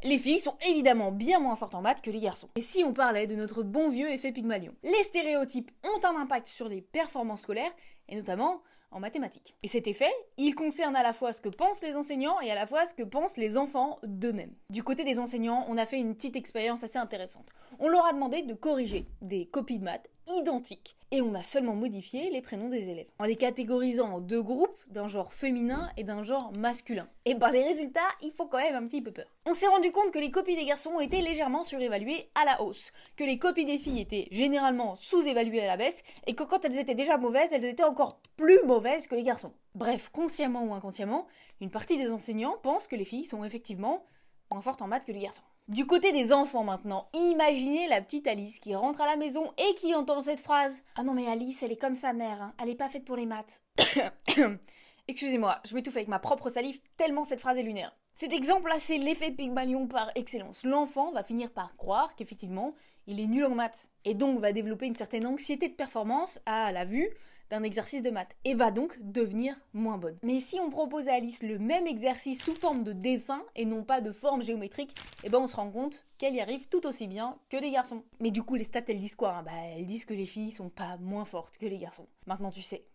Les filles sont évidemment bien moins fortes en maths que les garçons. Et si on parlait de notre bon vieux effet Pygmalion? Les stéréotypes ont un impact sur les performances scolaires, et notamment en mathématiques. Et cet effet, il concerne à la fois ce que pensent les enseignants et à la fois ce que pensent les enfants d'eux-mêmes. Du côté des enseignants, on a fait une petite expérience assez intéressante. On leur a demandé de corriger des copies de maths identiques. Et on a seulement modifié les prénoms des élèves, en les catégorisant en deux groupes, d'un genre féminin et d'un genre masculin. Et par les résultats, il faut quand même un petit peu peur. On s'est rendu compte que les copies des garçons étaient légèrement surévaluées à la hausse, que les copies des filles étaient généralement sous-évaluées à la baisse, et que quand elles étaient déjà mauvaises, elles étaient encore plus mauvaises que les garçons. Bref, consciemment ou inconsciemment, une partie des enseignants pense que les filles sont effectivement moins fortes en maths que les garçons. Du côté des enfants maintenant, imaginez la petite Alice qui rentre à la maison et qui entend cette phrase. « Ah non mais Alice, elle est comme sa mère, hein. Elle est pas faite pour les maths. » Excusez-moi, je m'étouffe avec ma propre salive tellement cette phrase est lunaire. Cet exemple-là, c'est l'effet Pygmalion par excellence. L'enfant va finir par croire qu'effectivement, il est nul en maths, et donc va développer une certaine anxiété de performance à la vue d'un exercice de maths, et va donc devenir moins bonne. Mais si on propose à Alice le même exercice sous forme de dessin, et non pas de forme géométrique, eh ben on se rend compte qu'elle y arrive tout aussi bien que les garçons. Mais du coup, les stats, elles disent quoi, hein? Elles disent que les filles sont pas moins fortes que les garçons. Maintenant, tu sais.